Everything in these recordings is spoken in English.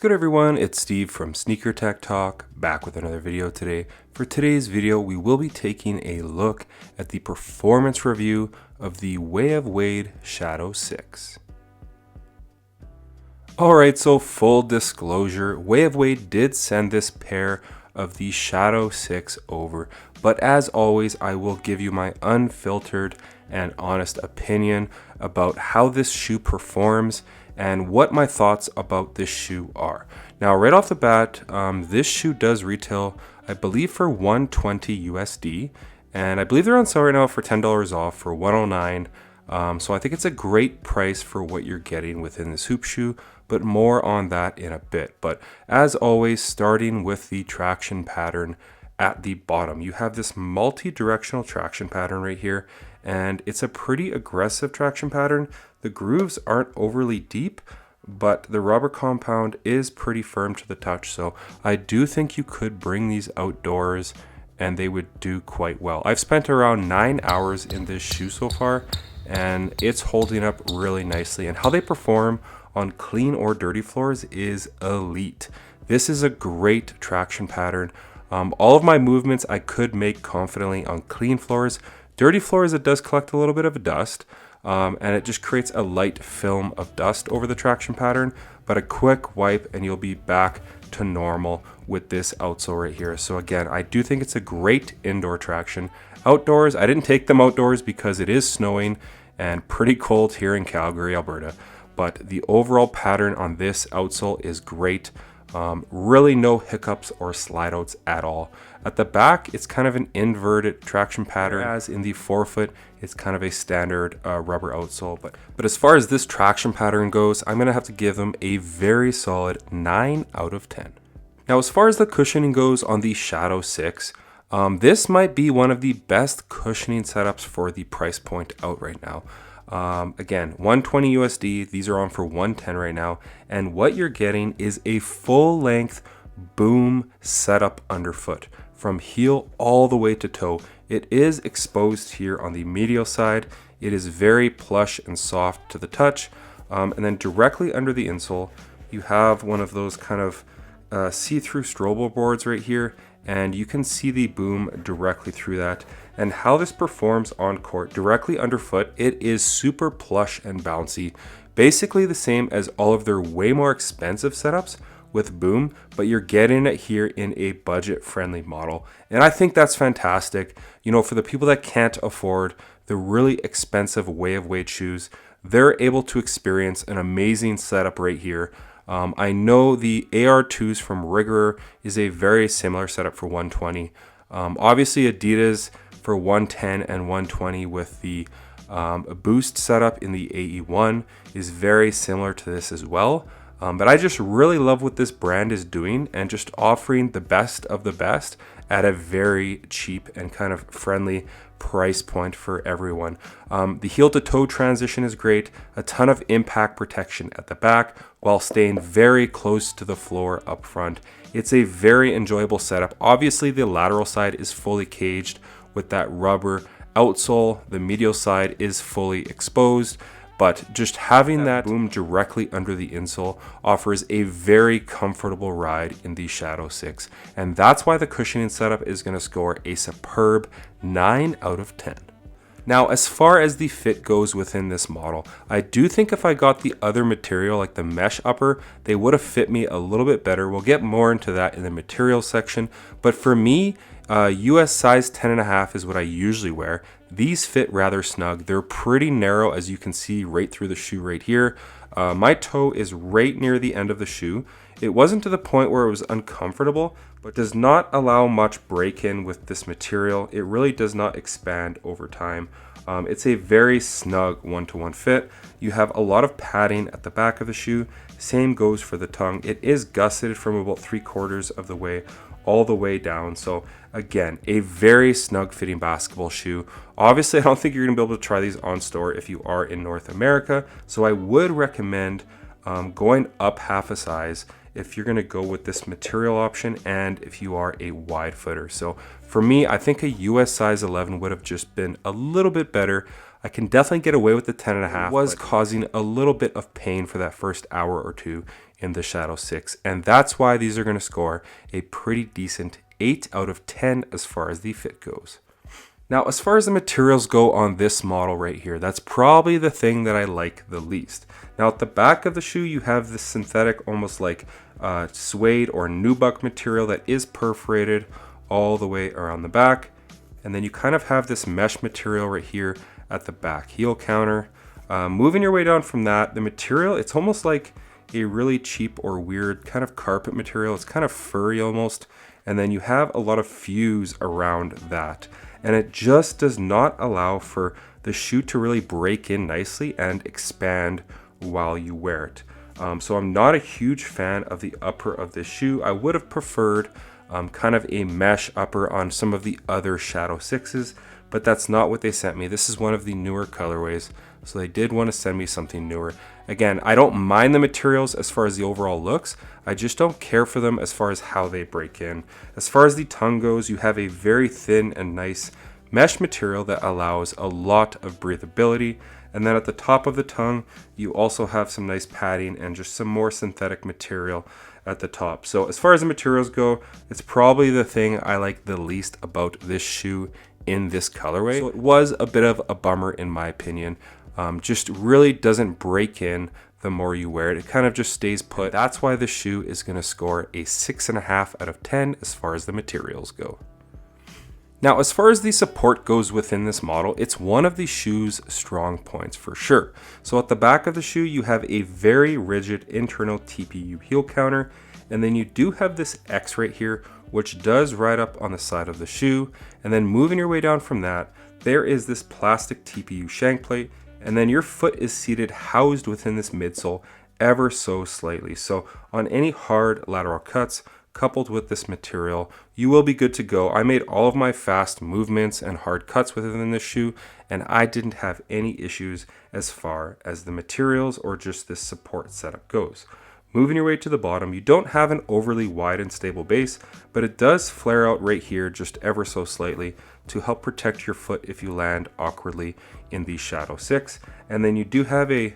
good everyone? It's Steve from Sneaker Tech Talk, back with another video today. For today's video, we will be taking a look at the performance review of the Way of Wade Shadow 6. Alright, so full disclosure, Way of Wade did send this pair of the Shadow 6 over, but as always, I will give you my unfiltered and honest opinion about how this shoe performs and what my thoughts about this shoe are. Now, right off the bat, this shoe does retail, I believe, for $120 USD, and I believe they're on sale right now for $10 off for $109. So I think it's a great price for what you're getting within this hoop shoe, but more on that in a bit. But as always, starting with the traction pattern at the bottom, you have this multi-directional traction pattern right here, and it's a pretty aggressive traction pattern. The grooves aren't overly deep, but the rubber compound is pretty firm to the touch, so I do think you could bring these outdoors and they would do quite well. I've spent around 9 hours in this shoe so far, and it's holding up really nicely, and how they perform on clean or dirty floors is elite. This is a great traction pattern. All of my movements I could make confidently on clean floors. Dirty floors, it does collect a little bit of dust, and it just creates a light film of dust over the traction pattern, but a quick wipe and you'll be back to normal with this outsole right here. So again, I do think it's a great indoor traction. Outdoors, I didn't take them outdoors because it is snowing and pretty cold here in Calgary, Alberta, but the overall pattern on this outsole is great. Really no hiccups or slide outs at all. At the back, it's kind of an inverted traction pattern, as in the forefoot, it's kind of a standard rubber outsole. But as far as this traction pattern goes, I'm gonna have to give them a very solid 9 out of 10. Now, as far as the cushioning goes on the Shadow 6, this might be one of the best cushioning setups for the price point out right now. Again, 120 USD, these are on for 110 right now, and what you're getting is a full length boom setup underfoot from heel all the way to toe. It is exposed here on the medial side. It is very plush and soft to the touch, and then directly under the insole you have one of those kind of see-through strobo boards right here, and you can see the boom directly through that. And how this performs on court directly underfoot, it is super plush and bouncy, basically the same as all of their way more expensive setups with boom, but you're getting it here in a budget friendly model, and I think that's fantastic. You know, for the people that can't afford the really expensive Way of Wade shoes, they're able to experience an amazing setup right here. I know the AR2s from Rigor is a very similar setup for 120. Obviously Adidas for 110 and 120 with the Boost setup in the AE1 is very similar to this as well. But I just really love what this brand is doing and just offering the best of the best at a very cheap and kind of friendly price point for everyone. The heel to toe transition is great, a ton of impact protection at the back while staying very close to the floor up front. It's a very enjoyable setup. Obviously the lateral side is fully caged with that rubber outsole, the medial side is fully exposed, but just having that boom directly under the insole offers a very comfortable ride in the Shadow 6. And that's why the cushioning setup is going to score a superb 9 out of 10. Now, as far as the fit goes within this model, I do think if I got the other material like the mesh upper, they would have fit me a little bit better. We'll get more into that in the material section. But for me, US size 10.5 is what I usually wear. These fit rather snug. They're pretty narrow, as you can see right through the shoe right here. My toe is right near the end of the shoe. It wasn't to the point where it was uncomfortable, but does not allow much break-in with this material. It really does not expand over time. It's a very snug one-to-one fit. You have a lot of padding at the back of the shoe. Same goes for the tongue. It is gusseted from about 3/4 of the way all the way down. So again, a very snug fitting basketball shoe. Obviously, I don't think you're gonna be able to try these on store if you are in North America. So I would recommend going up half a size if you're going to go with this material option and if you are a wide footer. So for me, I think a US size 11 would have just been a little bit better. I can definitely get away with the 10.5. It was causing a little bit of pain for that first hour or two in the Shadow 6, and that's why these are going to score a pretty decent 8 out of 10 as far as the fit goes. Now, as far as the materials go on this model right here, that's probably the thing that I like the least. Now, at the back of the shoe, you have this synthetic, almost like suede or nubuck material that is perforated all the way around the back. And then you kind of have this mesh material right here at the back heel counter. Moving your way down from that, the material, it's almost like a really cheap or weird kind of carpet material. It's kind of furry almost. And then you have a lot of fuse around that. And it just does not allow for the shoe to really break in nicely and expand while you wear it. So I'm not a huge fan of the upper of this shoe. I would have preferred kind of a mesh upper on some of the other Shadow 6s, but that's not what they sent me. This is one of the newer colorways, so they did want to send me something newer. Again, I don't mind the materials as far as the overall looks. I just don't care for them as far as how they break in. As far as the tongue goes, you have a very thin and nice mesh material that allows a lot of breathability. And then at the top of the tongue, you also have some nice padding and just some more synthetic material at the top. So as far as the materials go, it's probably the thing I like the least about this shoe in this colorway. So it was a bit of a bummer in my opinion. Just really doesn't break in the more you wear it. It kind of just stays put. That's why the shoe is going to score a 6.5 out of 10 as far as the materials go. Now, as far as the support goes within this model, it's one of the shoe's strong points for sure. So at the back of the shoe, you have a very rigid internal TPU heel counter, and then you do have this X right here, which does ride up on the side of the shoe. And then moving your way down from that, there is this plastic TPU shank plate, and then your foot is seated housed within this midsole ever so slightly. So on any hard lateral cuts, coupled with this material, you will be good to go. I made all of my fast movements and hard cuts within this shoe, and I didn't have any issues as far as the materials or just this support setup goes. Moving your way to the bottom, you don't have an overly wide and stable base, but it does flare out right here just ever so slightly to help protect your foot if you land awkwardly in the Shadow 6. And then you do have a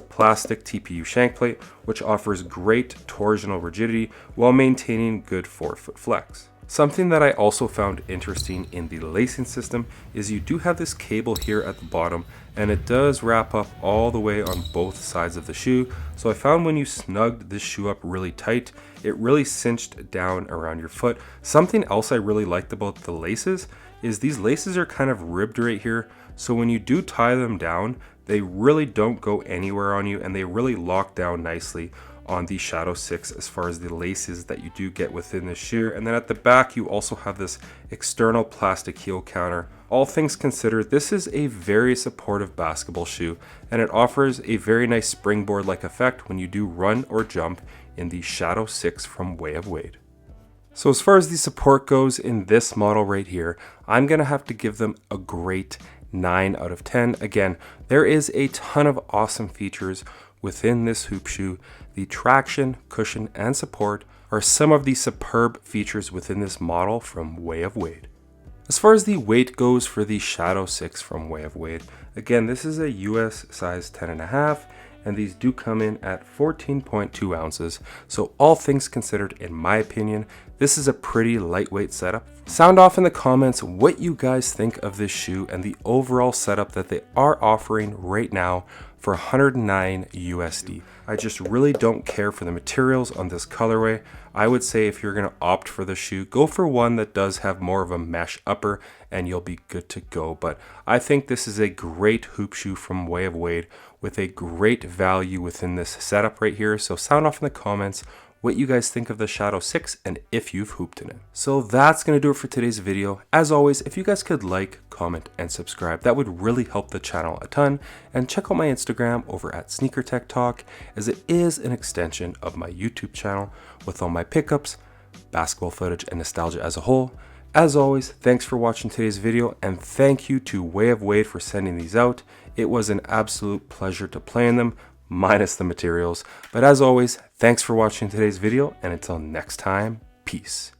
plastic TPU shank plate, which offers great torsional rigidity while maintaining good forefoot flex. Something that I also found interesting in the lacing system is you do have this cable here at the bottom, and it does wrap up all the way on both sides of the shoe. So I found when you snugged this shoe up really tight, it really cinched down around your foot. Something else I really liked about the laces is these laces are kind of ribbed right here. So when you do tie them down, they really don't go anywhere on you, and they really lock down nicely on the Shadow 6 as far as the laces that you do get within the shoe. And then at the back, you also have this external plastic heel counter. All things considered, this is a very supportive basketball shoe, and it offers a very nice springboard-like effect when you do run or jump in the Shadow 6 from Way of Wade. So as far as the support goes in this model right here, I'm gonna have to give them a great 9 out of 10. Again, there is a ton of awesome features within this hoop shoe. The traction, cushion, and support are some of the superb features within this model from Way of Wade. As far as the weight goes for the Shadow 6 from Way of Wade, again, this is a US size 10.5, and these do come in at 14.2 ounces. So all things considered, in my opinion, this is a pretty lightweight setup. Sound off in the comments what you guys think of this shoe and the overall setup that they are offering right now for 109 USD. I just really don't care for the materials on this colorway. I would say if you're gonna opt for the shoe, go for one that does have more of a mesh upper and you'll be good to go. But I think this is a great hoop shoe from Way of Wade with a great value within this setup right here. So sound off in the comments what you guys think of the Shadow 6 and if you've hooped in it. So that's gonna do it for today's video. As always, if you guys could like, comment, and subscribe, that would really help the channel a ton. And check out my Instagram over at Sneaker Tech Talk, as it is an extension of my YouTube channel with all my pickups, basketball footage, and nostalgia as a whole. As always, thanks for watching today's video, and thank you to Way of Wade for sending these out. It was an absolute pleasure to play in them. minus the materials. But as always, thanks for watching today's video, and until next time, peace.